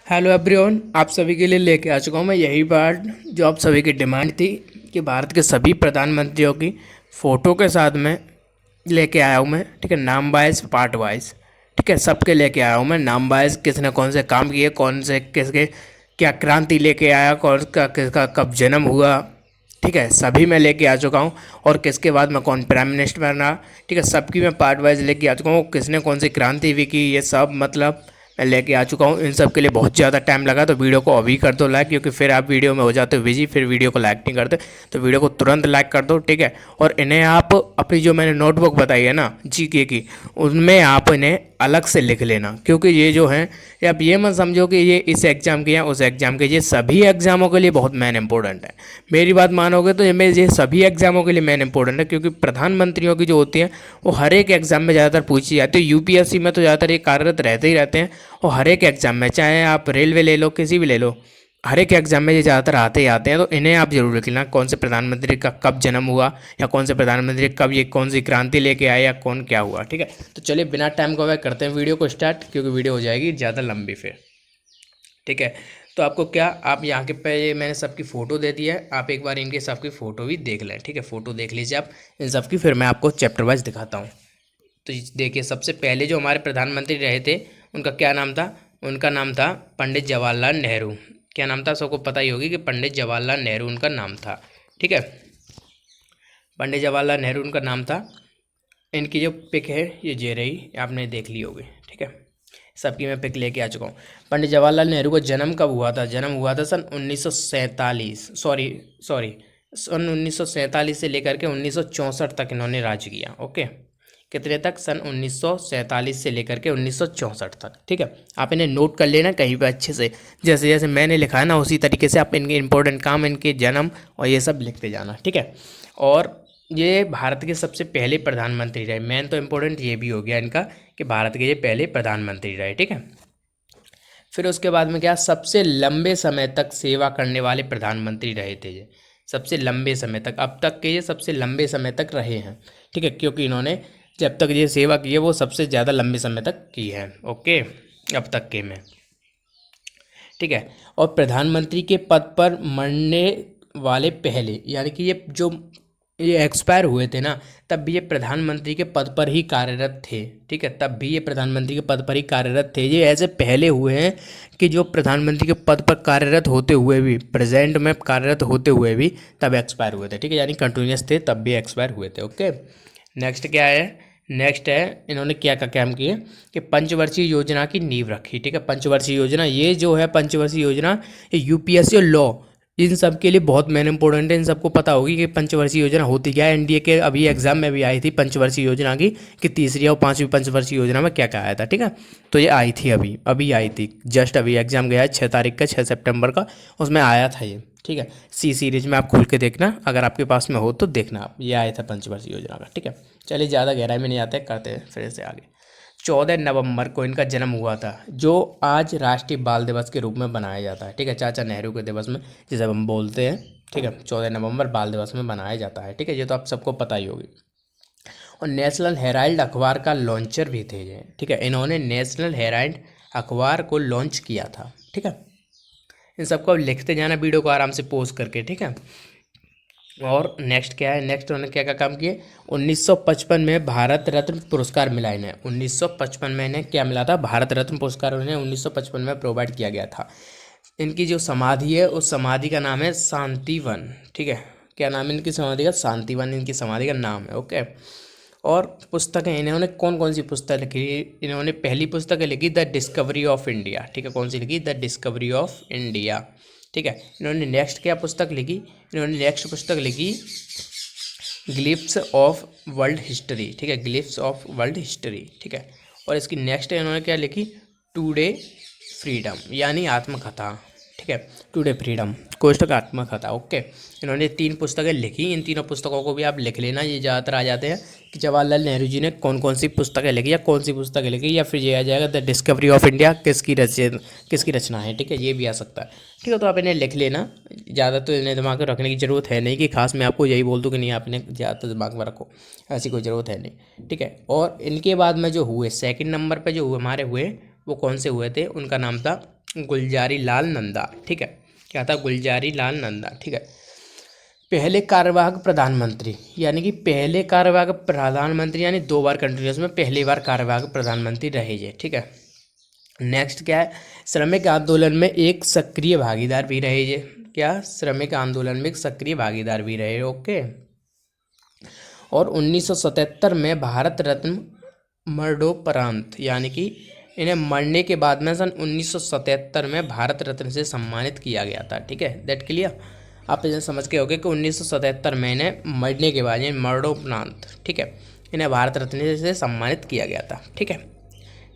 Hello everyone, आप सभी के लिए लेके आ चुका हूँ मैं यही बात जो आप सभी की डिमांड थी कि भारत के सभी प्रधानमंत्रियों की फ़ोटो के साथ में लेके आया हूँ मैं। ठीक है, नाम वाइज पार्ट वाइज। ठीक है, सबके लेके आया हूँ मैं नाम वाइज, किसने कौन से काम किए, कौन से किसके क्या क्रांति लेके आया, कौन का किसका कब जन्म हुआ। ठीक है, सभी मैं लेके आ चुका हूँ। और किसके बाद में कौन प्राइम मिनिस्टर बना। ठीक है, सबकी मैं पार्ट वाइज लेके आ चुका हूँ, किसने कौन सी क्रांति भी की, ये सब मतलब मैं लेके आ चुका हूँ। इन सब के लिए बहुत ज़्यादा टाइम लगा, तो वीडियो को अभी कर दो लाइक, क्योंकि फिर आप वीडियो में हो जाते हो बिजी, फिर वीडियो को लाइक नहीं करते। तो वीडियो को तुरंत लाइक कर दो। ठीक है, और इन्हें आप अपनी जो मैंने नोटबुक बताई है ना जीके की, उनमें आप इन्हें अलग से लिख लेना, क्योंकि ये जो है ये आप ये मत समझो कि ये इस एग्ज़ाम के या उस एग्ज़ाम के, ये सभी एग्ज़ामों के लिए बहुत मेन इंपॉर्टेंट है। मेरी बात मानोगे तो ये सभी एग्ज़ामों के लिए मेन इंपॉर्टेंट है, क्योंकि प्रधानमंत्रियों की जो होती हैं वो हर एक एग्ज़ाम में ज़्यादातर पूछी जाती है। यूपीएससी में तो ज़्यादातर ये कार्यरत रहते ही रहते हैं, और हर एक एग्ज़ाम में, चाहे आप रेलवे ले लो, किसी भी ले लो, हर एक एग्जाम में ये ज़्यादातर आते ही आते हैं। तो इन्हें आप जरूर लिख लेना, कौन से प्रधानमंत्री का कब जन्म हुआ, या कौन से प्रधानमंत्री कब ये कौन सी क्रांति लेके आए, या कौन क्या हुआ। ठीक है, तो चलिए बिना टाइम को वेस्ट करते हैं वीडियो को स्टार्ट, क्योंकि वीडियो हो जाएगी ज़्यादा लंबी फिर। ठीक है, तो आपको क्या, आप यहाँ के पे मैंने सबकी फ़ोटो दे दी है, आप एक बार इनके सबकी फ़ोटो भी देख लें। ठीक है, फ़ोटो देख लीजिए आप इन सबकी, फिर मैं आपको चैप्टर वाइज दिखाता हूँ। तो देखिए, सबसे पहले जो हमारे प्रधानमंत्री रहे थे उनका क्या नाम था। उनका नाम था पंडित जवाहरलाल नेहरू। क्या नाम था, सबको पता ही होगी कि पंडित जवाहरलाल नेहरू उनका नाम था। ठीक है, पंडित जवाहरलाल नेहरू उनका नाम था। इनकी जो पिक है ये रही, आपने देख ली होगी। ठीक है, सबकी मैं पिक लेके आ चुका हूँ। पंडित जवाहरलाल नेहरू का जन्म कब हुआ था। जन्म हुआ था सन 1947, सॉरी सन 1947 से लेकर के 1964 तक इन्होंने राज किया। ओके, कितने तक, सन 1947 से लेकर के 1964 तक। ठीक है, आप इन्हें नोट कर लेना कहीं पे अच्छे से, जैसे जैसे मैंने लिखा है ना उसी तरीके से आप इनके इंपॉर्टेंट काम, इनके जन्म और ये सब लिखते जाना। ठीक है, और ये भारत के सबसे पहले प्रधानमंत्री रहे। मेन तो इम्पोर्टेंट ये भी हो गया इनका कि भारत के ये पहले प्रधानमंत्री रहे। ठीक है, फिर उसके बाद में क्या, सबसे लंबे समय तक सेवा करने वाले प्रधानमंत्री रहे थे ये। सबसे लंबे समय तक, अब तक के ये सबसे लंबे समय तक रहे हैं। ठीक है, क्योंकि इन्होंने जब तक ये सेवा की है वो सबसे ज़्यादा लंबे समय तक की है। ओके, अब तक के में। ठीक है, और प्रधानमंत्री के पद पर मरने वाले पहले, यानी कि ये एक्सपायर हुए थे ना, तब भी ये प्रधानमंत्री के पद पर ही कार्यरत थे। ठीक है, तब भी ये प्रधानमंत्री के पद पर ही कार्यरत थे। ये ऐसे पहले हुए हैं कि जो प्रधानमंत्री के पद पर कार्यरत होते हुए भी, प्रेजेंट में कार्यरत होते हुए भी तब एक्सपायर हुए थे। ठीक है, यानी कंटिन्यूस थे तब भी एक्सपायर हुए थे। ओके, नेक्स्ट क्या है, नेक्स्ट है इन्होंने क्या का काम किए कि पंचवर्षीय योजना की नींव रखी। ठीक है, पंचवर्षीय योजना, ये जो है पंचवर्षीय योजना, ये यूपीएससी और लॉ, इन सब के लिए बहुत मेन इंपॉर्टेंट है। इन सबको पता होगी कि पंचवर्षीय योजना होती क्या है। एनडीए के अभी एग्जाम में भी आई थी पंचवर्षीय योजना की, कि तीसरी और पांचवी पंचवर्षीय योजना में क्या क्या आया था। ठीक है, तो ये आई थी, अभी अभी आई थी, जस्ट अभी एग्जाम गया है 6 तारीख का, 6 सितंबर का, उसमें आया था ये। ठीक है, सी सीरीज में आप खोल के देखना, अगर आपके पास में हो तो देखना आप, ये आया था पंचवर्षीय योजना का। ठीक है, चलिए ज़्यादा गहराई में नहीं आते, करते हैं फिर से आगे। 14 नवंबर को इनका जन्म हुआ था, जो आज राष्ट्रीय बाल दिवस के रूप में बनाया जाता है। ठीक है, चाचा नेहरू के दिवस में जिसे हम बोलते हैं। ठीक है, 14 नवंबर बाल दिवस में बनाया जाता है। ठीक है, ये तो आप सबको पता ही होगी। और नेशनल हेराल्ड अखबार का लॉन्चर भी थे ये। ठीक है, इन्होंने नेशनल हेराल्ड अखबार को लॉन्च किया था। ठीक है, इन सबको अब लिखते जाना वीडियो को आराम से पोज करके। ठीक है, और नेक्स्ट क्या है, नेक्स्ट उन्होंने क्या क्या काम किए। 1955 में भारत रत्न पुरस्कार मिला इन्हें। 1955 में इन्हें क्या मिला था, भारत रत्न पुरस्कार उन्हें 1955 में प्रोवाइड किया गया था। इनकी जो समाधि है उस समाधि का नाम है शांतिवन। ठीक है, क्या नाम है इनकी समाधि का, शांतिवन इनकी समाधि का नाम है। ओके, और पुस्तकें इन्होंने कौन कौन सी पुस्तक लिखी। इन्होंने पहली पुस्तक लिखी द डिस्कवरी ऑफ इंडिया। ठीक है, कौन सी लिखी, द डिस्कवरी ऑफ इंडिया। ठीक है, इन्होंने नेक्स्ट क्या पुस्तक लिखी, इन्होंने नेक्स्ट पुस्तक लिखी ग्लिप्स ऑफ वर्ल्ड हिस्ट्री। ठीक है, ग्लिप्स ऑफ वर्ल्ड हिस्ट्री। ठीक है, और इसकी नेक्स्ट इन्होंने क्या लिखी, टुडे फ्रीडम, यानी आत्मकथा। ठीक है, टुडे फ्रीडम कोष्टक आत्मकथा। ओके, इन्होंने 3 पुस्तकें लिखी, इन तीनों पुस्तकों को भी आप लिख लेना। ये ज़्यादातर आ जाते हैं कि जवाहरलाल नेहरू जी ने कौन कौन सी पुस्तकें लिखी, या कौन सी पुस्तकें लिखी, या फिर ये आ जाएगा द डिस्कवरी ऑफ इंडिया किसकी रचना है। ठीक है, ये भी आ सकता है। ठीक है, तो आप इन्हें लिख लेना, ज़्यादा तो इन्हें दिमाग में रखने की ज़रूरत है नहीं, कि खास मैं आपको यही बोल दूँ कि नहीं आप इन्हें ज़्यादा दिमाग में रखो, ऐसी कोई ज़रूरत है नहीं। ठीक है, और इनके बाद में जो हुए सेकंड नंबर पे जो हुए हमारे हुए, वो कौन से हुए थे, उनका नाम था गुलजारी लाल नंदा, ठीक है। क्या था? गुलजारी लाल नंदा, ठीक है। पहले कार्यवाहक प्रधानमंत्री, यानी कि पहले कार्यवाहक प्रधानमंत्री, यानी 2 बार कंटिन्यूस में पहली बार कार्यवाहक प्रधानमंत्री रहे ये, ठीक है। नेक्स्ट क्या है? श्रमिक आंदोलन में एक सक्रिय भागीदार भी रहे ये। क्या? श्रमिक आंदोलन में एक सक्रिय भागीदार भी रहे, ओके। और 1977 में भारत रत्न मरणोपरांत, यानी कि इन्हें मरने के बाद में सन 1977 में भारत रत्न से सम्मानित किया गया था, ठीक है। That clear? आप इसे समझ के होगे कि 1977 में इन्हें मरने के बाद, यानी मरणोपरांत, ठीक है, इन्हें भारत रत्न से सम्मानित किया गया था, ठीक है।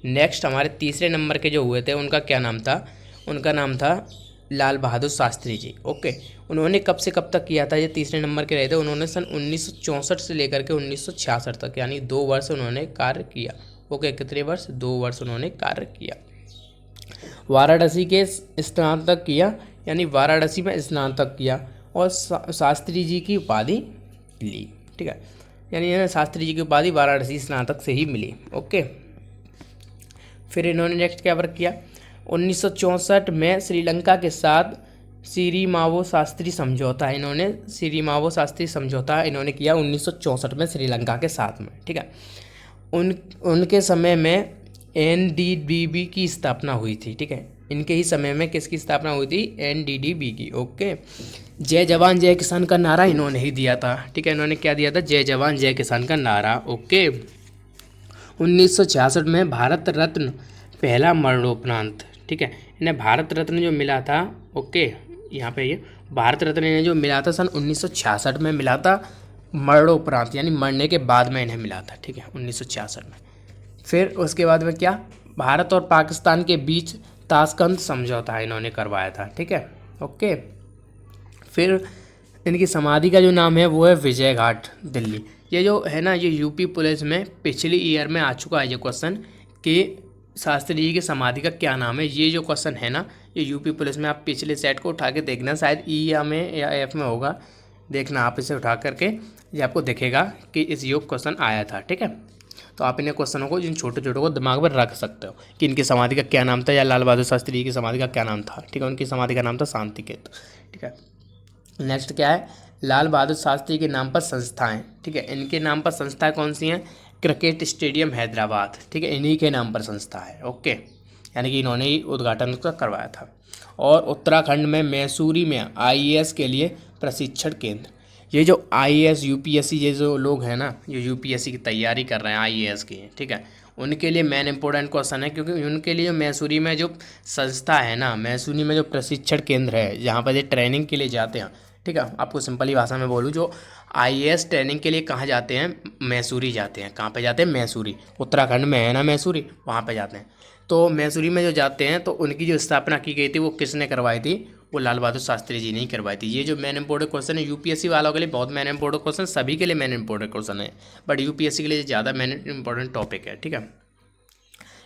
नेक्स्ट हमारे तीसरे नंबर के जो हुए थे उनका क्या नाम था? उनका नाम था लाल बहादुर शास्त्री जी, ओके। उन्होंने कब से कब तक किया था? ये तीसरे नंबर के रहे थे। उन्होंने सन 1964 से लेकर के 1966 तक, यानी 2 वर्ष उन्होंने कार्य किया, ओके। कितने वर्ष? 2 वर्ष उन्होंने कार्य किया। वाराणसी के स्नातक किया, यानी वाराणसी में स्नातक किया, और शास्त्री जी की उपाधि ली, ठीक है। यानी इन्हें शास्त्री जी की उपाधि वाराणसी स्नातक से ही मिली, ओके। फिर इन्होंने नेक्स्ट क्या वर्क किया? 1964 में श्रीलंका के साथ सिरिमावो शास्त्री समझौता, इन्होंने सिरिमावो शास्त्री समझौता इन्होंने किया 1964 में श्रीलंका के साथ में, ठीक है। उनके समय में एनडीडीबी की स्थापना हुई थी, ठीक है। इनके ही समय में किसकी स्थापना हुई थी? एनडीडीबी की, ओके। जय जवान जय किसान का नारा इन्होंने ही दिया था, ठीक है। इन्होंने क्या दिया था? जय जवान जय किसान का नारा, ओके। 1966 में भारत रत्न पहला मरणोपरांत, ठीक है। इन्हें भारत रत्न जो मिला था, ओके, यहाँ पे ये भारत रत्न इन्हें जो मिला था सन 1966 में मिला था, मरणोपरांत, यानी मरने के बाद में इन्हें मिला था, ठीक है, 1966 में। फिर उसके बाद में क्या? भारत और पाकिस्तान के बीच ताशकंद समझौता इन्होंने करवाया था, ठीक है, ओके। फिर इनकी समाधि का जो नाम है वो है विजय घाट, दिल्ली। ये जो है ना, ये यूपी पुलिस में पिछली ईयर में आ चुका है ये क्वेश्चन कि शास्त्री जी की समाधि का क्या नाम है। ये जो क्वेश्चन है ना, ये यूपी पुलिस में, आप पिछले सेट को उठा के देखना, शायद ई या में या एफ में होगा, देखना आप इसे उठा करके, ये आपको दिखेगा कि इस योग क्वेश्चन आया था, ठीक है। तो आप इन्हें क्वेश्चनों को, जिन छोटे छोटे को दिमाग में रख सकते हो कि इनकी समाधि का क्या नाम था, या लाल बहादुर शास्त्री जी की समाधि का क्या नाम था, ठीक है। उनकी समाधि का नाम था शांतिकेतु, ठीक है। नेक्स्ट क्या है? लाल बहादुर शास्त्री के नाम पर संस्थाएं, ठीक है। इनके नाम पर संस्थाएं कौन सी हैं? क्रिकेट स्टेडियम हैदराबाद, ठीक है, इन्हीं के नाम पर संस्था है, ओके। यानी कि इन्होंने ही उद्घाटन उसका करवाया था। और उत्तराखंड में मैसूरी में आईएएस के लिए प्रशिक्षण केंद्र। ये जो आईएएस यूपीएससी ये जो लोग हैं ना, जो यूपीएससी की तैयारी कर रहे हैं आईएएस की, ठीक है, उनके लिए मेन इंपॉर्टेंट क्वेश्चन है, क्योंकि उनके लिए मैसूरी में जो संस्था है ना, मैसूरी में जो प्रशिक्षण केंद्र है जहाँ पर ये ट्रेनिंग के लिए जाते हैं, ठीक है। आपको सिंपली भाषा में बोलूँ, जो आईएएस ट्रेनिंग के लिए कहाँ जाते हैं? मैसूरी जाते हैं। कहाँ पे जाते हैं? मैसूरी, उत्तराखंड में है ना मैसूरी, वहाँ पे जाते हैं। तो मैसूरी में जो जाते हैं, तो उनकी जो स्थापना की गई थी वो किसने करवाई थी? वो लाल बहादुर शास्त्री जी ने ही करवाई थी। ये जो मेन इंपॉर्टेंट क्वेश्चन है यूपीएससी वालों के लिए, बहुत मेन इंपॉर्टेंट क्वेश्चन, सभी के लिए मेन इंपॉर्टेंट क्वेश्चन है, बट यूपीएससी के लिए ज़्यादा मेन इंपॉर्टेंट टॉपिक है, ठीक है।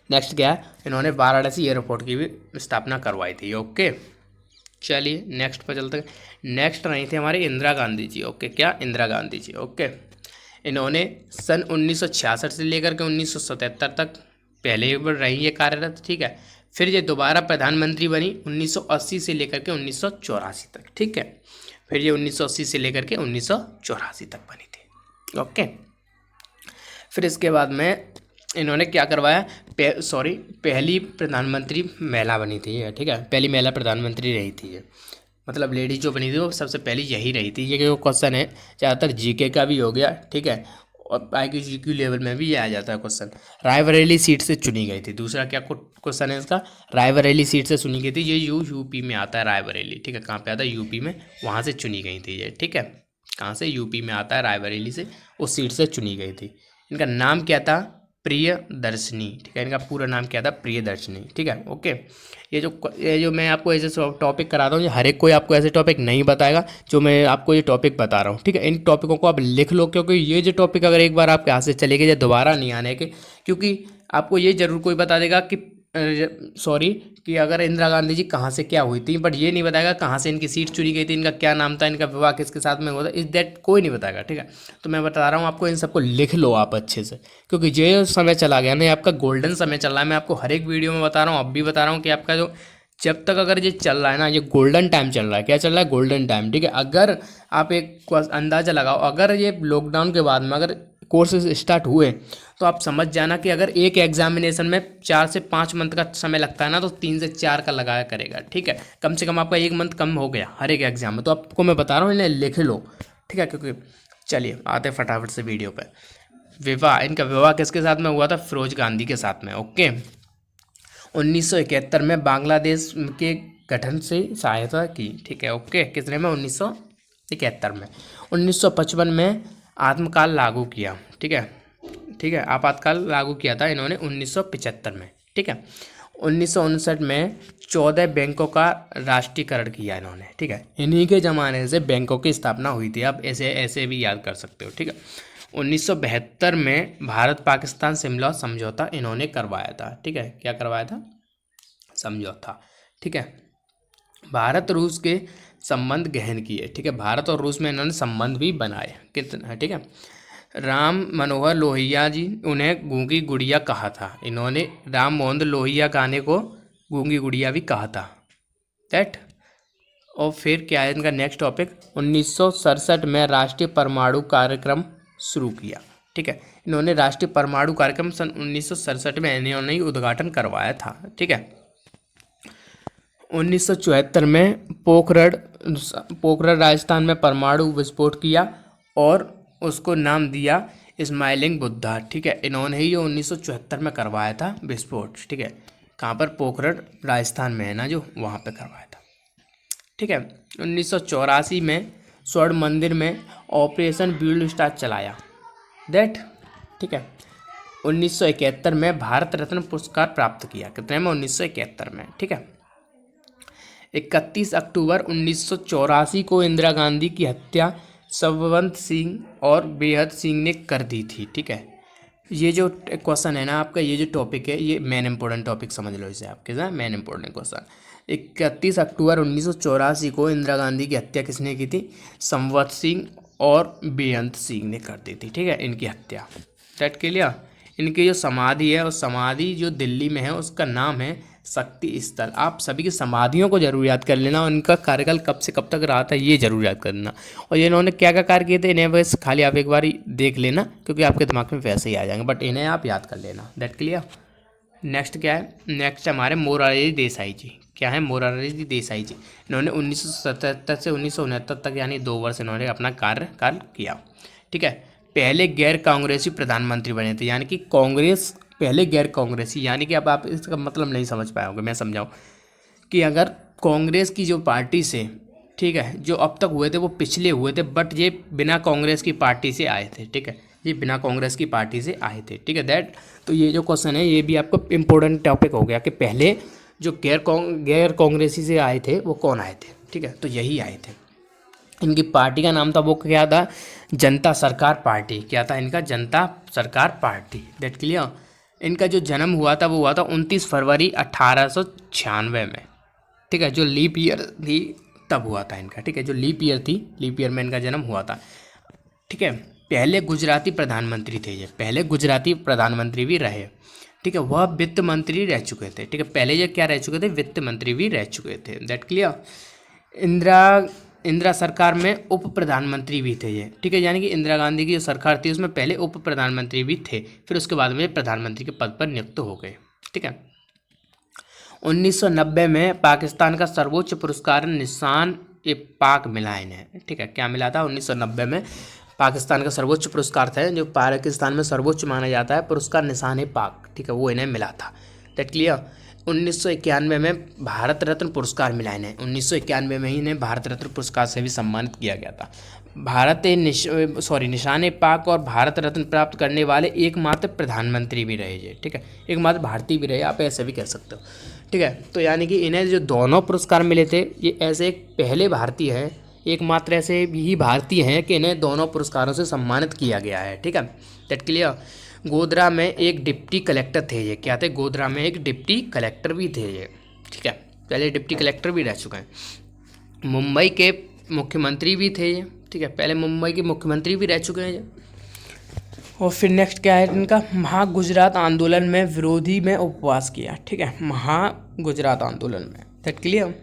नेक्स्ट क्या है? इन्होंने वाराणसी एयरपोर्ट की भी स्थापना करवाई थी, ओके। चलिए नेक्स्ट पर चलते हैं। नेक्स्ट रही थी हमारी इंदिरा गांधी जी, ओके। क्या? इंदिरा गांधी जी, ओके। इन्होंने सन 1966 से लेकर के 1977 तक पहले एक बार रही ये कार्यरत, ठीक है। फिर ये दोबारा प्रधानमंत्री बनी 1980 से लेकर के 1984 तक, ठीक है। फिर ये 1980 से लेकर के 1984 तक बनी थी, ओके। फिर इसके बाद में इन्होंने क्या करवाया? पहली प्रधानमंत्री महिला बनी थी ये, ठीक है। पहली महिला प्रधानमंत्री रही थी ये, मतलब लेडीज जो बनी थी वो सबसे पहली यही रही थी। ये जो क्वेश्चन है ज़्यादातर जीके का भी हो गया, ठीक है, और आईक्यू जीक्यू लेवल में भी ये आ जाता है क्वेश्चन। रायबरेली सीट से चुनी गई थी। दूसरा क्या क्वेश्चन है इसका? रायबरेली सीट से चुनी गई थी। ये यूपी में आता है रायबरेली, ठीक है। कहाँ पे आता है? यूपी में, वहाँ से चुनी गई थी ये, ठीक है। कहाँ से? यूपी में आता है, रायबरेली से, उस सीट से चुनी गई थी। इनका नाम क्या था? प्रियदर्शनी, ठीक है। इनका पूरा नाम क्या था? प्रियदर्शनी, ठीक है, ओके। ये जो मैं आपको ऐसे टॉपिक करा रहा हूँ, ये हर एक कोई आपको ऐसे टॉपिक नहीं बताएगा जो मैं आपको ये टॉपिक बता रहा हूँ, ठीक है। इन टॉपिकों को आप लिख लो, क्योंकि ये जो टॉपिक अगर एक बार आपके हाथ से चले गए, दोबारा नहीं आने के, क्योंकि आपको ये जरूर कोई बता देगा कि कि अगर इंदिरा गांधी जी कहाँ से क्या हुई थी, बट ये नहीं बताएगा कहाँ से इनकी सीट चुनी गई थी, इनका क्या नाम था, इनका विवाह किसके साथ में हुआ था, इस दैट कोई नहीं बताएगा, ठीक है। तो मैं बता रहा हूँ आपको, इन सबको लिख लो आप अच्छे से, क्योंकि ये समय चला गया ना, आपका गोल्डन समय चल रहा है। मैं आपको हर एक वीडियो में बता रहा हूँ, अब भी बता रहा हूँ कि आपका जो जब तक अगर ये चल रहा है ना, ये गोल्डन टाइम चल रहा है। क्या चल रहा है? गोल्डन टाइम, ठीक है। अगर आप एक अंदाज़ा लगाओ, अगर ये लॉकडाउन के बाद में अगर कोर्सेज स्टार्ट हुए तो आप समझ जाना कि अगर एक एग्जामिनेशन में 4 से 5 मंथ का समय लगता है ना, तो 3 से 4 का लगाया करेगा, ठीक है। कम से कम आपका 1 मंथ कम हो गया हर एक एग्जाम में। तो आपको मैं बता रहा हूँ, इन्हें लिख लो, ठीक है। क्योंकि चलिए आते फटाफट से वीडियो पे। विवाह, इनका विवाह किसके साथ में हुआ था? फिरोज गांधी के साथ में, ओके। 1971 में बांग्लादेश के गठन से सहायता की, ठीक है, ओके। कितने में? 1971 में। 1955 में आत्मकाल लागू किया, ठीक है, ठीक है। आपातकाल लागू किया था इन्होंने 1975 में, ठीक है। 1959 में 14 बैंकों का राष्ट्रीयकरण किया इन्होंने, ठीक है। इन्हीं के ज़माने से बैंकों की स्थापना हुई थी। आप ऐसे ऐसे भी याद कर सकते हो, ठीक है। 1972 में भारत पाकिस्तान शिमला समझौता इन्होंने करवाया था, ठीक है। क्या करवाया था? समझौता, ठीक है। भारत रूस के संबंध गहन किए, ठीक है। भारत और रूस में इन्होंने संबंध भी बनाए, कितना, ठीक है। राम मनोहर लोहिया जी, उन्हें गूंगी गुड़िया कहा था इन्होंने। राम मोहन लोहिया गाने को गूंगी गुड़िया भी कहा था, दैट। और फिर क्या है इनका नेक्स्ट टॉपिक? 1967 में राष्ट्रीय परमाणु कार्यक्रम शुरू किया, ठीक है। इन्होंने राष्ट्रीय परमाणु कार्यक्रम सन 1967 में इन्होंने ही उद्घाटन करवाया था, ठीक है। 1974 में पोखरण राजस्थान में परमाणु विस्फोट किया और उसको नाम दिया स्माइलिंग बुद्धा, ठीक है। इन्होंने ही 1974 में करवाया था विस्फोट, ठीक है। कहाँ पर? पोखरण राजस्थान में है ना, जो वहाँ पे करवाया था, ठीक है। 1984 में स्वर्ण मंदिर में ऑपरेशन ब्लू स्टार चलाया, दैट, ठीक है। 1971 में भारत रत्न पुरस्कार प्राप्त किया, कितने में? 1971 में, ठीक है। 31 अक्टूबर 1984 को इंदिरा गांधी की हत्या सवंत सिंह और बेहद सिंह ने कर दी थी, ठीक है। ये जो क्वेश्चन है ना आपका, ये जो टॉपिक है, ये मेन इंपॉर्टेंट टॉपिक समझ लो इसे आपके साथ, मेन इंपॉर्टेंट क्वेश्चन। 31 अक्टूबर 1984 को इंदिरा गांधी की हत्या किसने की थी? संवत सिंह और बेअंत सिंह ने कर दी थी, ठीक है, इनकी हत्या, दैट क्लियर। इनकी जो समाधि है, उस समाधि जो दिल्ली में है उसका नाम है शक्ति स्थल। आप सभी की समाधियों को जरूर याद कर लेना और इनका कार्यकाल कब से कब तक रहा था ये जरूर याद करना। और ये इन्होंने क्या क्या कार्य किए थे इन्हें बस खाली आप एक बार देख लेना, क्योंकि आपके दिमाग में वैसे ही आ जाएंगे, बट इन्हें आप याद कर लेना, दैट क्लियर। नेक्स्ट क्या है? नेक्स्ट हमारे मोरारजी देसाई जी। क्या है? मोरारजी देसाई जी। इन्होंने 1977 से 1969 तक, यानी 2 वर्ष इन्होंने अपना कार्यकाल किया, ठीक है। पहले गैर कांग्रेसी प्रधानमंत्री बने थे, यानी कि कांग्रेस पहले गैर कांग्रेसी, यानी कि अब आप इसका मतलब नहीं समझ पाए होंगे, मैं समझाऊँ कि अगर कांग्रेस की जो पार्टी से, ठीक है, जो अब तक हुए थे वो पिछले हुए थे, बट ये बिना कांग्रेस की पार्टी से आए थे, ठीक है। ये बिना कांग्रेस की पार्टी से आए थे, ठीक है, दैट। तो ये जो क्वेश्चन है ये भी आपको इम्पोर्टेंट टॉपिक हो गया कि पहले जो गैर कांग्रेसी से आए थे वो कौन आए थे, ठीक है। तो यही आए थे। इनकी पार्टी का नाम था, वो क्या था? जनता सरकार पार्टी। क्या था इनका? जनता सरकार पार्टी, दैट क्लियर। इनका जो जन्म हुआ था वो हुआ था 29 फरवरी 1896 में, ठीक है। जो लीप ईयर थी तब हुआ था इनका, ठीक है। जो लीप ईयर थी, लीप ईयर में इनका जन्म हुआ था, ठीक है। पहले गुजराती प्रधानमंत्री थे ये, पहले गुजराती प्रधानमंत्री भी रहे, ठीक है। वह वित्त मंत्री रह चुके थे, ठीक है। पहले ये क्या रह चुके थे? वित्त मंत्री भी रह चुके थे, दैट क्लियर। इंदिरा सरकार में उप प्रधानमंत्री भी थे ये, ठीक है। यानी कि इंदिरा गांधी की जो सरकार थी उसमें पहले उप प्रधानमंत्री भी थे, फिर उसके बाद में प्रधानमंत्री के पद पर नियुक्त हो गए, ठीक है। 1990 में पाकिस्तान का सर्वोच्च पुरस्कार निशान ए पाक मिला इन्हें, ठीक है। क्या मिला था? 1990 में पाकिस्तान का सर्वोच्च पुरस्कार था, जो पाकिस्तान में सर्वोच्च माना जाता है पुरस्कार, निशान ए पाक, ठीक है, वो इन्हें मिला था, दैट क्लियर। 1991 में भारत रत्न पुरस्कार मिला इन्हें, 1991 में ही इन्हें भारत रत्न पुरस्कार से भी सम्मानित किया गया था। निशान ए पाक और भारत रत्न प्राप्त करने वाले एकमात्र प्रधानमंत्री भी रहे ये, ठीक है। एकमात्र भारतीय भी रहे, आप ऐसे भी कह सकते हो, ठीक है। तो यानी कि इन्हें जो दोनों पुरस्कार मिले थे, ये ऐसे एक पहले भारतीय हैं, एकमात्र ऐसे भी भारतीय हैं कि इन्हें दोनों पुरस्कारों से सम्मानित किया गया है, ठीक है, दैट क्लियर। गोधरा में एक डिप्टी कलेक्टर थे ये। क्या थे? गोधरा में एक डिप्टी कलेक्टर भी थे ये, ठीक है। पहले डिप्टी कलेक्टर भी रह चुके हैं। मुंबई के मुख्यमंत्री भी थे ये, ठीक है। पहले मुंबई के मुख्यमंत्री भी रह चुके हैं ये। और फिर नेक्स्ट क्या है इनका? महागुजरात आंदोलन में विरोधी में उपवास किया, ठीक है। महागुजरात आंदोलन में, दैट क्लियर।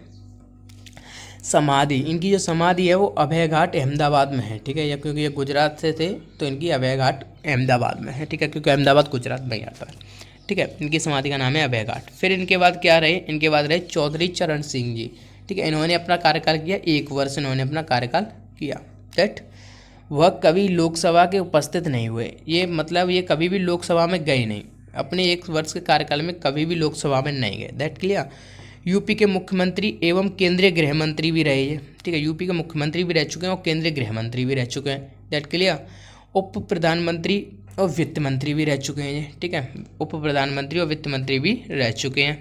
समाधि, इनकी जो समाधि है वो अभय घाट अहमदाबाद में है, ठीक है। या क्योंकि ये गुजरात से थे तो इनकी अभय घाट अहमदाबाद में है, ठीक है, क्योंकि अहमदाबाद गुजरात में ही आता है, ठीक है। इनकी समाधि का नाम है अभय घाट। फिर इनके बाद क्या रहे, इनके बाद रहे चौधरी चरण सिंह जी, ठीक है। इन्होंने अपना कार्यकाल किया 1 वर्ष, इन्होंने अपना कार्यकाल किया। दैट वह कभी लोकसभा के उपस्थित नहीं हुए, ये मतलब ये कभी भी लोकसभा में गए नहीं, अपने 1 वर्ष के कार्यकाल में कभी भी लोकसभा में नहीं गए। That clear. यूपी के मुख्यमंत्री एवं केंद्रीय गृह मंत्री भी रहे ये, ठीक है। यूपी के मुख्यमंत्री भी रह चुके हैं और केंद्रीय गृह मंत्री भी रह चुके हैं। That clear. उप प्रधानमंत्री और वित्त मंत्री भी रह चुके हैं ये, ठीक है। उप प्रधानमंत्री और वित्त मंत्री भी रह चुके हैं,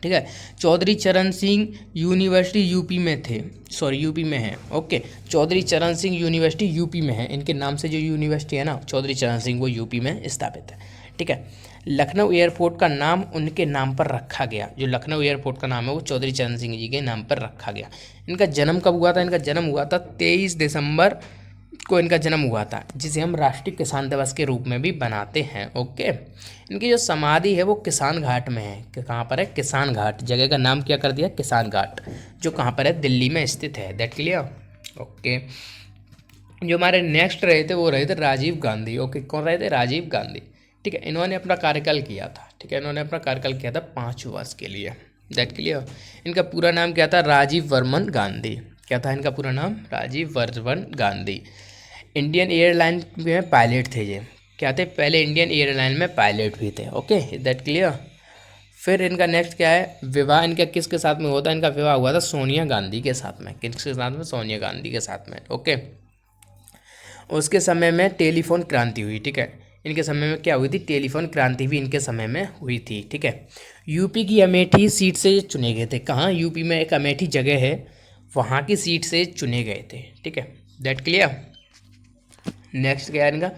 ठीक है। चौधरी चरण सिंह यूनिवर्सिटी यूपी में थे, सॉरी यूपी में है, ओके। चौधरी चरण सिंह यूनिवर्सिटी यूपी में है, इनके नाम से जो यूनिवर्सिटी है ना चौधरी चरण सिंह, वो यूपी में स्थापित है, ठीक है। लखनऊ एयरपोर्ट का नाम उनके नाम पर रखा गया, जो लखनऊ एयरपोर्ट का नाम है वो चौधरी चरण सिंह जी के नाम पर रखा गया। इनका जन्म कब हुआ था, इनका जन्म हुआ था 23 दिसंबर को इनका जन्म हुआ था, जिसे हम राष्ट्रीय किसान दिवस के रूप में भी बनाते हैं, ओके। इनकी जो समाधि है वो किसान घाट में है, कि कहाँ पर है, किसान घाट, जगह का नाम क्या कर दिया, किसान घाट, जो कहाँ पर है, दिल्ली में स्थित है। That clear, okay. जो हमारे नेक्स्ट रहे थे वो रहे थे राजीव गांधी, ओके। कौन रहे थे, राजीव गांधी, ठीक है। इन्होंने अपना कार्यकाल किया था, ठीक है, इन्होंने अपना कार्यकाल किया था 5 वर्ष के लिए। That clear. इनका पूरा नाम क्या था, राजीव वर्मन गांधी, क्या था इनका पूरा नाम, राजीव वर्मन गांधी। इंडियन एयरलाइन में पायलट थे ये, क्या थे, पहले इंडियन एयरलाइन में पायलट भी थे, ओके। That clear. फिर इनका नेक्स्ट क्या है, विवाह इनका किसके साथ में होता है, इनका विवाह हुआ था सोनिया गांधी के साथ में, किसके साथ में, सोनिया गांधी के साथ में, ओके। उसके समय में टेलीफोन क्रांति हुई, ठीक है। इनके समय में क्या हुई थी, टेलीफोन क्रांति भी इनके समय में हुई थी, ठीक है। यूपी की अमेठी सीट से चुने गए थे, कहाँ, यूपी में एक अमेठी जगह है, वहाँ की सीट से चुने गए थे, ठीक है। That clear. नेक्स्ट क्या है इनका,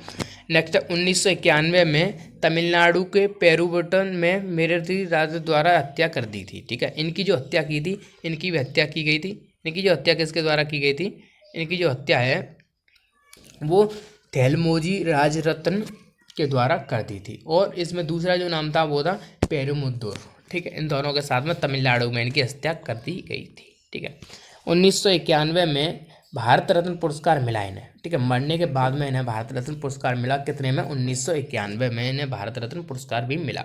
नेक्स्ट 1991 में तमिलनाडु के पेरुबटन में मेरठी राजा द्वारा हत्या कर दी थी, ठीक है। इनकी जो हत्या की थी, इनकी भी हत्या की गई थी। इनकी जो हत्या किसके द्वारा की गई थी, इनकी जो हत्या है वो थेलमोजी राजरत्न के द्वारा कर दी थी, और इसमें दूसरा जो नाम था वो था पेरुमुद्दुर, ठीक है। इन दोनों के साथ में तमिलनाडु में इनकी हत्या कर दी गई थी, ठीक है। 1991 में भारत रत्न पुरस्कार मिला इन्हें, ठीक है। मरने के बाद में इन्हें भारत रत्न पुरस्कार मिला, कितने में, 1991 में इन्हें भारत रत्न पुरस्कार भी मिला,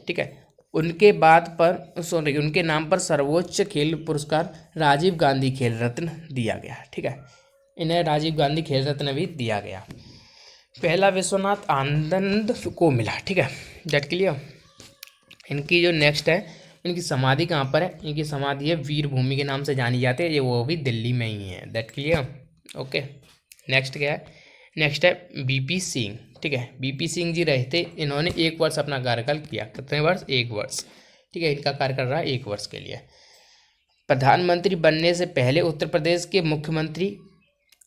ठीक है। उनके बाद पर सॉरी उनके नाम पर सर्वोच्च खेल पुरस्कार राजीव गांधी खेल रत्न दिया गया, ठीक है। इन्हें राजीव गांधी खेल रत्न भी दिया गया। पहला विश्वनाथ आनंद को मिला, ठीक है। That clear. इनकी जो नेक्स्ट है, इनकी समाधि कहाँ पर है, इनकी समाधि है वीर भूमि के नाम से जानी जाती है, ये वो भी दिल्ली में ही है। That clear, okay. नेक्स्ट क्या है, नेक्स्ट है बीपी सिंह, ठीक है। बीपी सिंह जी रहे थे, इन्होंने 1 वर्ष अपना कार्यकाल किया, कितने वर्ष, 1 वर्ष, ठीक है। इनका कार्यकाल रहा 1 वर्ष के लिए। प्रधानमंत्री बनने से पहले उत्तर प्रदेश के मुख्यमंत्री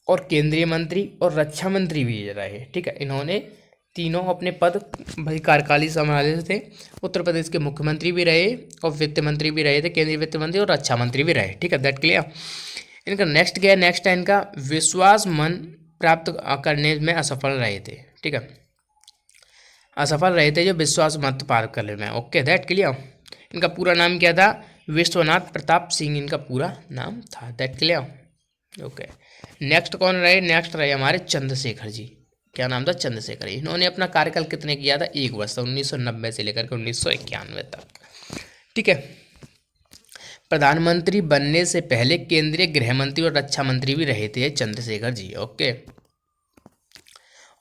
और केंद्रीय मंत्री और रक्षा मंत्री भी रहे, ठीक है। इन्होंने तीनों अपने पद भाई कार्यकाल संभाले थे, उत्तर प्रदेश के मुख्यमंत्री भी रहे और वित्त मंत्री भी रहे थे, केंद्रीय वित्त मंत्री और रक्षा मंत्री भी रहे, ठीक है। That clear. इनका नेक्स्ट क्या है, नेक्स्ट है इनका विश्वास मन प्राप्त करने में असफल रहे थे, ठीक है। असफल रहे थे जो विश्वास मत प्राप्त करने में, ओके। That clear. इनका पूरा नाम क्या था, विश्वनाथ प्रताप सिंह इनका पूरा नाम था। That clear, okay. नेक्स्ट कौन रहे, नेक्स्ट रहे हमारे चंद्रशेखर जी, क्या नाम था, चंद्रशेखर। इन्होंने अपना कार्यकाल कितने किया था, 1 वर्ष, 1990 से लेकर के 1991 तक, ठीक है। प्रधानमंत्री बनने से पहले केंद्रीय गृह मंत्री और रक्षा मंत्री भी रहे थे चंद्रशेखर जी, ओके।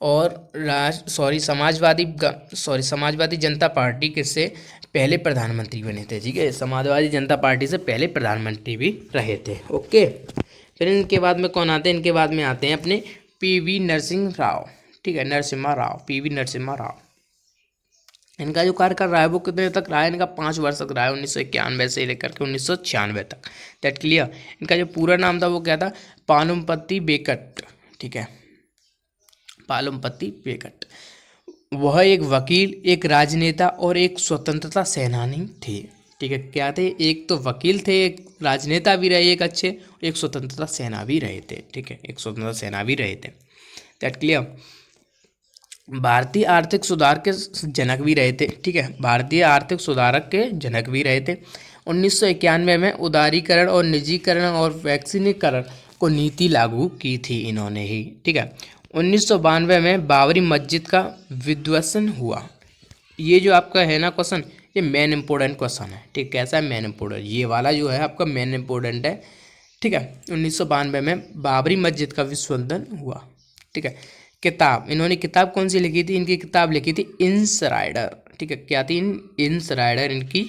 और समाजवादी जनता पार्टी के से पहले प्रधानमंत्री बने थे, ठीक है। समाजवादी जनता पार्टी से पहले प्रधानमंत्री भी रहे थे, ओके। फिर इनके बाद में कौन आते हैं, इनके बाद में आते हैं अपने पीवी नरसिम्हा राव, ठीक है, नरसिम्हा राव, पीवी नरसिम्हा राव। इनका जो कार्यकाल रहा है वो कितने तक रहा है, इनका 5 वर्ष तक रहा है, 1991 से लेकर के 1996 तक। That clear. इनका जो पूरा नाम था वो क्या था, पालुमपति बेकट, ठीक है, पालुमपति बेकट। वह एक वकील, एक राजनेता और एक स्वतंत्रता सेनानी थे, ठीक है। क्या थे, एक तो वकील थे, एक राजनेता भी रहे एक अच्छे, एक स्वतंत्रता सेना भी रहे थे, ठीक है, एक स्वतंत्रता सेना भी रहे थे। That clear. भारतीय आर्थिक सुधार के जनक भी रहे थे, ठीक है, भारतीय आर्थिक सुधारक के जनक भी रहे थे। 1991 में उदारीकरण और निजीकरण और वैक्सीनीकरण को नीति लागू की थी इन्होंने ही, ठीक है। 1992 में बाबरी मस्जिद का विध्वंसन हुआ। ये जो आपका है ना क्वेश्चन, ये मेन इंपॉर्टेंट क्वेश्चन है, ठीक। कैसा है? मेन इंपॉर्टेंट, ये वाला जो है आपका मेन इंपॉर्टेंट है, ठीक है। 1992 में बाबरी मस्जिद का विध्वंसन हुआ, ठीक है। किताब, इन्होंने किताब कौन सी लिखी थी? इनकी किताब लिखी थी इंसराइडर, ठीक है। क्या थी? इंसराइडर इनकी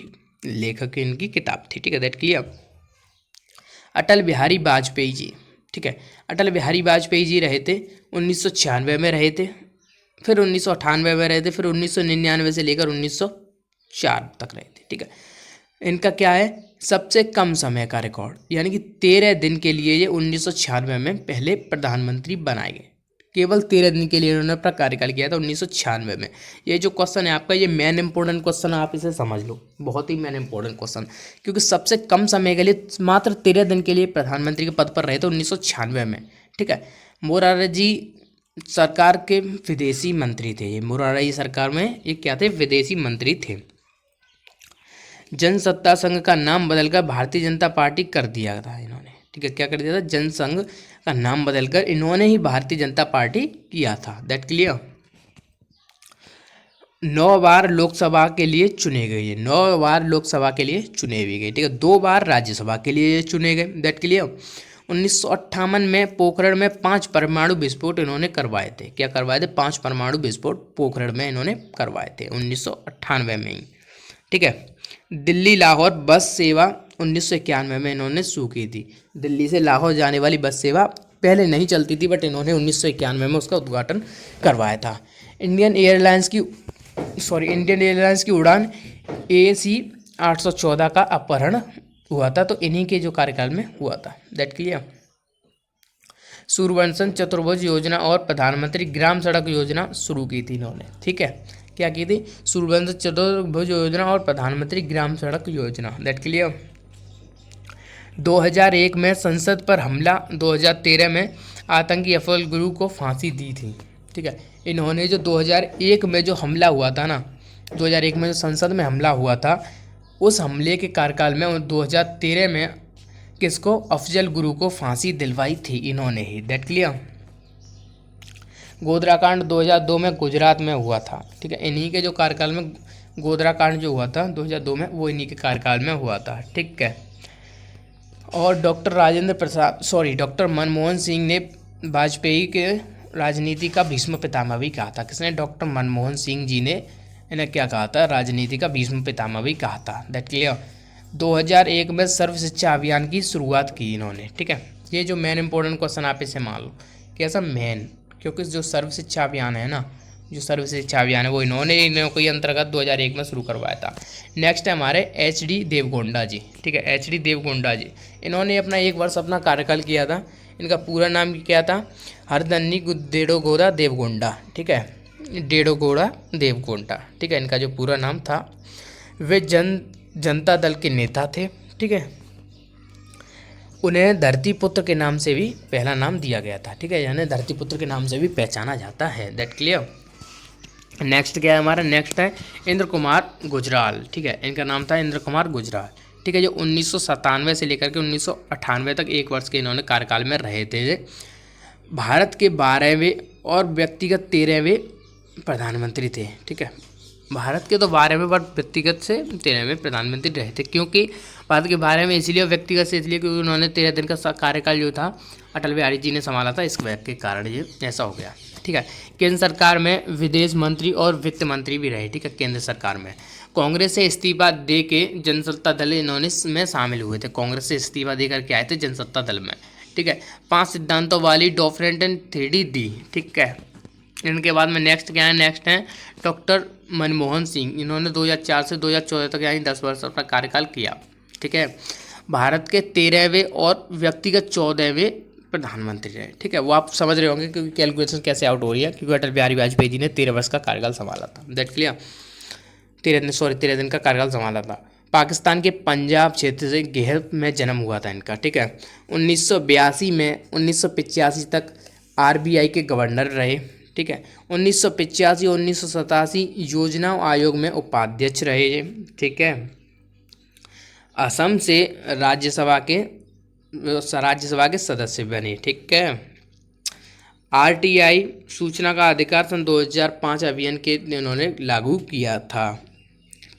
लेखक इनकी किताब थी, ठीक है। That clear. अटल बिहारी वाजपेयी जी, ठीक है। अटल बिहारी वाजपेयी जी रहे थे 1996 में रहे थे, फिर 1998 में रहे थे, फिर 1999 से लेकर 1904 तक रहे थे, ठीक है। इनका क्या है? सबसे कम समय का रिकॉर्ड, यानी कि 13 दिन के लिए ये 1996 में पहले प्रधानमंत्री बनाए गए। केवल 13 दिन के लिए इन्होंने अपना कार्यकाल किया था 1996 में। ये जो क्वेश्चन है आपका, ये मेन इंपॉर्टेंट क्वेश्चन है, आप इसे समझ लो, बहुत ही मेन इंपॉर्टेंट क्वेश्चन, क्योंकि सबसे कम समय के लिए मात्र 13 दिन के लिए प्रधानमंत्री के पद पर रहे थे 1996 में, ठीक है। मोरारजी सरकार के विदेशी मंत्री थे ये, मोरारजी सरकार में ये क्या थे? विदेशी मंत्री थे। जनसत्ता संघ का नाम बदलकर भारतीय जनता पार्टी कर दिया था इन्होंने, ठीक है। क्या कर दिया था? जनसंघ का नाम बदलकर इन्होंने ही भारतीय जनता पार्टी किया था। That clear. 9 बार लोकसभा के लिए चुने गए, ये 9 बार लोकसभा के लिए चुने भी गए, ठीक है। 2 बार राज्यसभा के लिए चुने गए। That clear. 1958 में पोखरण में 5 परमाणु विस्फोट इन्होंने करवाए थे। क्या करवाए थे? 5 परमाणु विस्फोट पोखरण में इन्होंने करवाए थे 1998 में ही, ठीक है। दिल्ली लाहौर बस सेवा 1991 में इन्होंने शुरू की थी। दिल्ली से लाहौर जाने वाली बस सेवा पहले नहीं चलती थी, बट इन्होंने 1991 में उसका उद्घाटन करवाया था। इंडियन एयरलाइंस की उड़ान AC 814 का अपहरण हुआ था, तो इन्हीं के जो कार्यकाल में हुआ था। That clear. सूर्यवंशम चतुर्भुज योजना और प्रधानमंत्री ग्राम सड़क योजना शुरू की थी इन्होंने, ठीक है। क्या की थी? सूर्यवंशम चतुर्भुज योजना और प्रधानमंत्री ग्राम सड़क योजना। That clear. 2001 में संसद पर हमला, 2013 में आतंकी अफजल गुरु को फांसी दी थी, ठीक है। इन्होंने जो 2001 में जो हमला हुआ था ना, 2001 में जो संसद में हमला हुआ था, उस हमले के कार्यकाल में 2013 में किसको? अफजल गुरु को फांसी दिलवाई थी इन्होंने ही। That clear. गोधरा कांड 2002 में गुजरात में हुआ था, ठीक है। इन्हीं के जो कार्यकाल में गोधरा कांड जो हुआ था 2002 में, वो इन्हीं के कार्यकाल में हुआ था, ठीक है। और डॉक्टर मनमोहन सिंह ने वाजपेयी के राजनीति का भीष्म पितामह भी कहा था। किसने? डॉक्टर मनमोहन सिंह जी ने इन्हें क्या कहा था? राजनीति का भीष्म पितामह भी कहा था। That clear. 2001 में सर्व शिक्षा अभियान की शुरुआत की इन्होंने, ठीक है। ये जो मेन इंपॉर्टेंट क्वेश्चन आप इसे मान लो, कैसा मेन, क्योंकि जो सर्व शिक्षा अभियान है ना, जो सर्व शिक्षा अभियान है वो इन्होंने कोई अंतर्गत 2001 में शुरू करवाया था। नेक्स्ट है हमारे HD देवगोंडा जी, ठीक है। HD देवगोंडा जी, इन्होंने अपना 1 वर्ष अपना कार्यकाल किया था। इनका पूरा नाम क्या था? हरदन्नी डेडोगोड़ा देवगोंडा, ठीक है। डेडोगोड़ा देवगोंडा, ठीक है, इनका जो पूरा नाम था। वे जनता दल के नेता थे, ठीक है। उन्हें धरती पुत्र के नाम से भी पहला नाम दिया गया था, ठीक है, यानी धरती पुत्र के नाम से भी पहचाना जाता है। That clear. नेक्स्ट क्या है हमारा? नेक्स्ट है इंद्र कुमार गुजराल, ठीक है। इनका नाम था इंद्र कुमार गुजराल, ठीक है, जो 1997 से लेकर के 1998 तक 1 वर्ष के इन्होंने कार्यकाल में रहे थे। भारत के 12वें और व्यक्तिगत 13वें प्रधानमंत्री थे, ठीक है। भारत के तो 12वें, पर व्यक्तिगत से 13वें प्रधानमंत्री रहे थे। क्योंकि भारत के 12वें इसलिए, व्यक्तिगत से इसलिए क्योंकि उन्होंने 13 दिन का कार्यकाल जो था अटल बिहारी जी ने संभाला था, इस वजह के कारण ये ऐसा हो गया, ठीक है। केंद्र सरकार में विदेश मंत्री और वित्त मंत्री भी रहे, ठीक है। केंद्र सरकार में कांग्रेस से इस्तीफा दे के जनसत्ता दल इन्होंने में शामिल हुए थे। कांग्रेस से इस्तीफा देकर के आए थे जनसत्ता दल में, ठीक है। 5 सिद्धांतों वाली डॉक्ट्रिन एंड थ्योरी दी, ठीक है। इनके बाद में नेक्स्ट क्या है? नेक्स्ट है डॉक्टर मनमोहन सिंह। इन्होंने 2004 से 2014 तक यानी 10 वर्ष अपना कार्यकाल किया, ठीक है। भारत के 13वें और व्यक्तिगत 14वें प्रधानमंत्री रहे, ठीक है। वो आप समझ रहे होंगे क्योंकि कैलकुलेशन कैसे आउट हो रही है, क्योंकि अटल बिहारी वाजपेयी जी ने 13 वर्ष का कार्यकाल संभाला था। That clear. 13 दिन का कार्यकाल संभाला था। पाकिस्तान के पंजाब क्षेत्र से गेहर में जन्म हुआ था इनका, ठीक है। 1982 में 1985 तक RBI के गवर्नर रहे, ठीक है। 1985 और 1987 योजना आयोग में उपाध्यक्ष रहे, ठीक है। असम से राज्यसभा के सदस्य बने। ठीक है। आरटीआई सूचना का अधिकार सन 2005 अभियान के इन्होंने लागू किया था।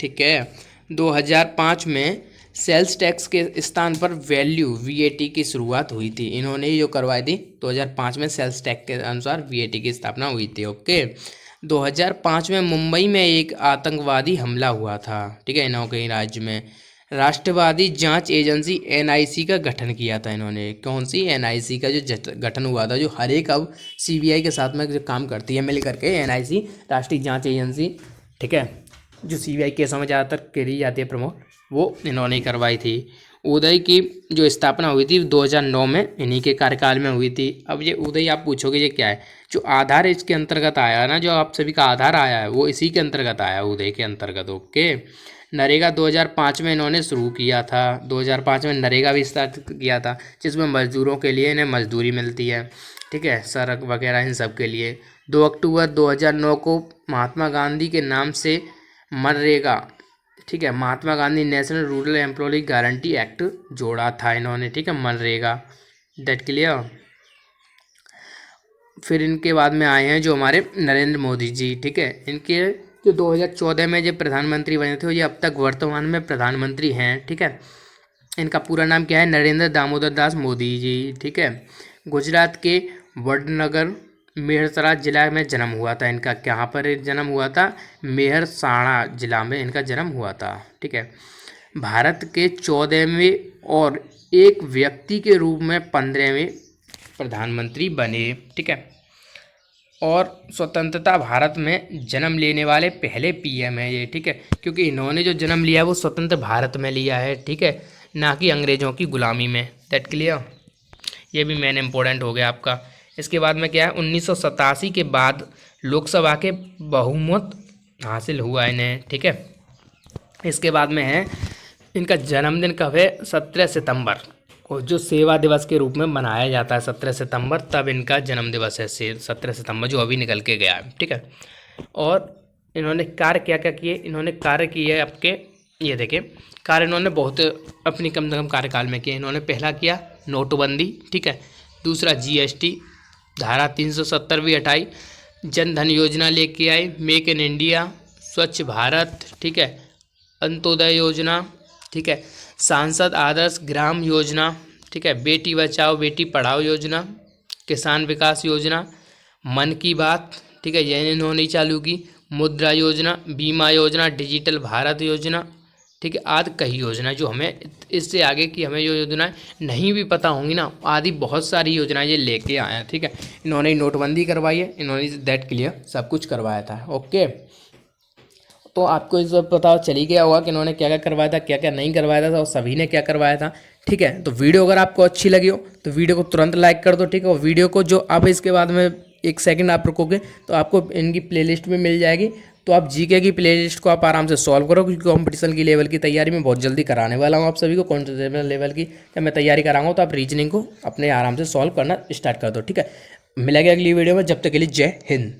ठीक है। 2005 में सेल्स टैक्स के स्थान पर वैल्यू वीएटी की शुरुआत हुई थी। इन्होंने जो करवाई थी 2005 में सेल्स टैक्स के अनुसार वीएटी की स्थापना हुई थी। ओके। 2005 में मुंबई में एक आतंकवादी हमला हुआ था। ठीक है। इन्होंने कई राज्य में राष्ट्रवादी जांच एजेंसी एनआईसी का गठन किया था। इन्होंने कौन सी एनआईसी का जो गठन हुआ था, जो हर एक अब सीबीआई के साथ में जो काम करती है मिल करके, एनआईसी राष्ट्रीय जांच एजेंसी। ठीक है। जो सीबीआई केसों में ज़्यादातर करी जाती है प्रमोट, वो इन्होंने करवाई थी। उदय की जो स्थापना हुई थी 2009 में, इन्हीं के कार्यकाल में हुई थी। अब ये उदय आप पूछोगे ये क्या है, जो आधार इसके अंतर्गत आया है ना, जो आप सभी का आधार आया है वो इसी के अंतर्गत आया है, उदय के अंतर्गत। ओके। नरेगा 2005 में इन्होंने शुरू किया था। 2005 में नरेगा भी स्टार्ट किया था, जिसमें मजदूरों के लिए इन्हें मजदूरी मिलती है। ठीक है। सड़क वगैरह इन सब के लिए। 2 अक्टूबर 2009 को महात्मा गांधी के नाम से मनरेगा, ठीक है, Mahatma Gandhi National Rural Employ Guarantee Act जोड़ा था इन्होंने। ठीक है। MNREGA, that clear. फिर इनके बाद में आए हैं जो हमारे नरेंद्र मोदी जी। ठीक है। इनके जो 2014 में जो प्रधानमंत्री बने थे, ये अब तक वर्तमान में प्रधानमंत्री हैं। ठीक है। इनका पूरा नाम क्या है, नरेंद्र दामोदर दास मोदी जी। ठीक है। गुजरात के वडनगर मेहसाणा जिला में जन्म हुआ था इनका। कहाँ पर जन्म हुआ था, मेहसाणा जिला में इनका जन्म हुआ था। ठीक है। भारत के 14वें और एक व्यक्ति के रूप में 15वें प्रधानमंत्री बने। ठीक है। और स्वतंत्रता भारत में जन्म लेने वाले पहले पीएम है ये। ठीक है। क्योंकि इन्होंने जो जन्म लिया है वो स्वतंत्र भारत में लिया है। ठीक है। ना कि अंग्रेज़ों की गुलामी में। That clear. ये भी मेन इम्पोर्टेंट हो गया आपका। इसके बाद में क्या है, 1987 के बाद लोकसभा के बहुमत हासिल हुआ इन्हें। ठीक है। इसके बाद में है इनका जन्मदिन कब है, 17 सितंबर को, जो सेवा दिवस के रूप में मनाया जाता है 17 सितंबर, तब इनका जन्म दिवस है 17 सितंबर, जो अभी निकल के गया है। ठीक है। और इन्होंने कार्य क्या क्या किए, इन्होंने कार्य किए आपके, ये देखें कार्य इन्होंने बहुत अपनी कम से कम कार्यकाल में किए। इन्होंने पहला किया नोटबंदी। ठीक है। दूसरा जीएसटी, धारा 370 भी हटाई, जन धन योजना लेके आए, मेक इन इंडिया, स्वच्छ भारत। ठीक है। अंत्योदय योजना। ठीक है। सांसद आदर्श ग्राम योजना। ठीक है। बेटी बचाओ बेटी पढ़ाओ योजना, किसान विकास योजना, मन की बात। ठीक है। यह इन्होंने चालू की, मुद्रा योजना, बीमा योजना, डिजिटल भारत योजना। ठीक है। आदि कई योजना जो हमें इससे आगे की हमें जो योजनाएं नहीं भी पता होंगी ना, आदि बहुत सारी योजनाएं ये लेके आए हैं। ठीक है। इन्होंने नोटबंदी करवाई है, इन्होंने दैट क्लियर सब कुछ करवाया था। ओके। तो आपको इस बात पता चली गया होगा कि इन्होंने क्या क्या करवाया था, क्या क्या नहीं करवाया था, और सभी ने क्या करवाया था। ठीक है। तो वीडियो अगर आपको अच्छी लगी हो तो वीडियो को तुरंत लाइक कर दो। ठीक है। और वीडियो को जो आप इसके बाद में 1 सेकंड आप रुकोगे तो आपको इनकी प्लेलिस्ट में मिल जाएगी। तो आप जीके की प्लेलिस्ट को आप आराम से सॉल्व करो, क्योंकि कंपटीशन की लेवल की तैयारी मैं बहुत जल्दी कराने वाला हूँ आप सभी को। कॉन्स्टेबल लेवल की जब मैं तैयारी कराऊंगा तो आप रीजनिंग को अपने आराम से सॉल्व करना स्टार्ट कर दो। ठीक है। मिलेगा अगली वीडियो में, जब तक के लिए जय हिंद।